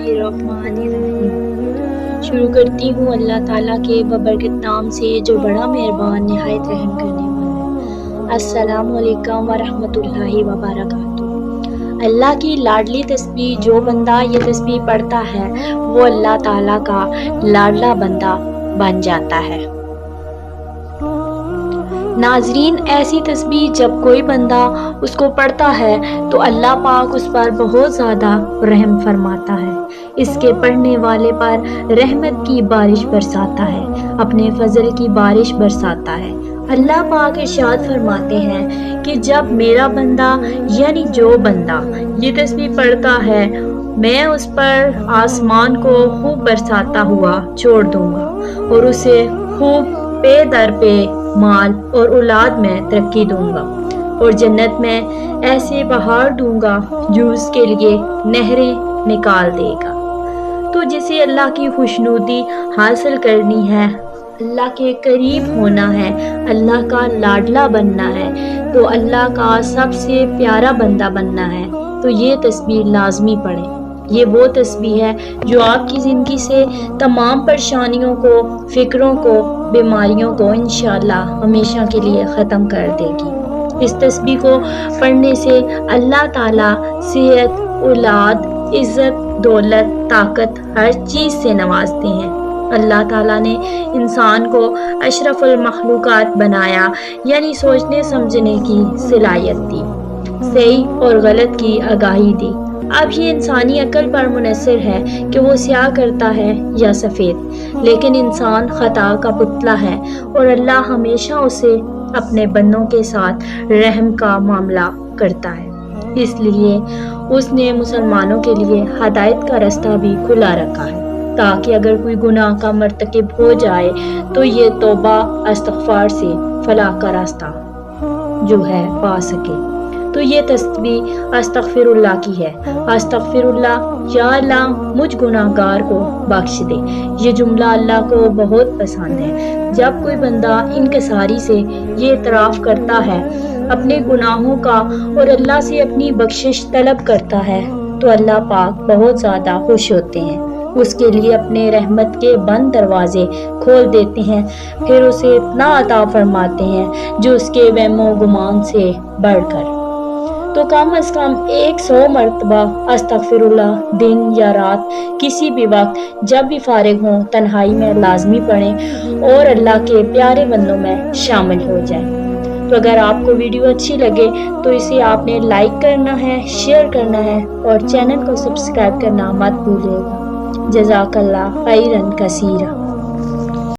बिस्मिल्लाहिर्रहमानिर्रहीम। शुरू करती हूँ अल्लाह ताला के बबरकत नाम से जो बड़ा मेहरबान निहायत रहम करने वाला है। अस्सलामु अलैकुम वरहमतुल्लाहि वबरकातुहू। अल्लाह की लाडली तस्बीह जो बंदा ये तस्बीह पढ़ता है वो अल्लाह ताला का लाडला बंदा बन जाता है। नाजरीन, ऐसी तस्बीह जब कोई बंदा उसको पढ़ता है तो अल्लाह पाक उस पर बहुत ज़्यादा रहम फरमाता है। इसके पढ़ने वाले पर रहमत की बारिश बरसाता है, अपने फजल की बारिश बरसाता है। अल्लाह पाक इरशाद फरमाते हैं कि जब मेरा बंदा यानी जो बंदा ये तस्बीह पढ़ता है मैं उस पर आसमान को खूब बरसाता हुआ छोड़ दूंगा और उसे खूब पे दर पे माल और औलाद में तरक्की दूंगा और जन्नत में ऐसे पहाड़ दूंगा जो उसके लिए नहरें निकाल देगा। तो जिसे अल्लाह की खुशनुदी हासिल करनी है, अल्लाह के करीब होना है, अल्लाह का लाडला बनना है, तो अल्लाह का सबसे प्यारा बंदा बनना है, तो ये तस्बीह लाजमी पढ़ें। ये वो तस्बीह है जो आपकी ज़िंदगी से तमाम परेशानियों को, फ़िक्रों को, बीमारियों को इंशाअल्लाह हमेशा के लिए ख़त्म कर देगी। इस तस्बीह को पढ़ने से अल्लाह ताला सेहत, औलाद, इज़्ज़त, दौलत, ताकत हर चीज़ से नवाजते हैं। अल्लाह ताला ने इंसान को अशरफुल मखलूक़ात बनाया, यानी सोचने समझने की सलाहियत दी, सही और गलत की आगाही दी। अब ये इंसानी अक्ल पर मुनहसर है कि वो स्याह करता है या सफ़ेद, लेकिन इंसान ख़ता का पुतला है और अल्लाह हमेशा उसे अपने बंदों के साथ रहम का मामला करता है। इसलिए उसने मुसलमानों के लिए हदायत का रास्ता भी खुला रखा है, ताकि अगर कोई गुनाह का मर्तकब हो जाए तो ये तौबा इस्तिग़फ़ार से फलाह का रास्ता जो है पा सके। तो ये तस्बीह अस्तग़फिरुल्लाह की है। अस्तग़फिरुल्लाह, या अल्लाह मुझ गुनाहगार को बख्श दे। ये जुमला अल्लाह को बहुत पसंद है। जब कोई बंदा इनकिसारी से ये इतराफ़ करता है अपने गुनाहों का और अल्लाह से अपनी बख्शिश तलब करता है तो अल्लाह पाक बहुत ज़्यादा खुश होते हैं, उसके लिए अपने रहमत के बंद दरवाजे खोल देते हैं, फिर उसे इतना अता फरमाते हैं जो उसके वहमो गुमान से बढ़कर। तो कम अज़ कम 100 मरतबा अस्तग़फिरुल्लाह दिन या रात किसी भी वक्त जब भी फारिग हों तन्हाई में लाजमी पढ़ें और अल्लाह के प्यारे बंदों में शामिल हो जाएं। तो अगर आपको वीडियो अच्छी लगे तो इसे आपने लाइक करना है, शेयर करना है और चैनल को सब्सक्राइब करना मत भूलिएगा। जज़ाकल्लाह खैरन कसीरा।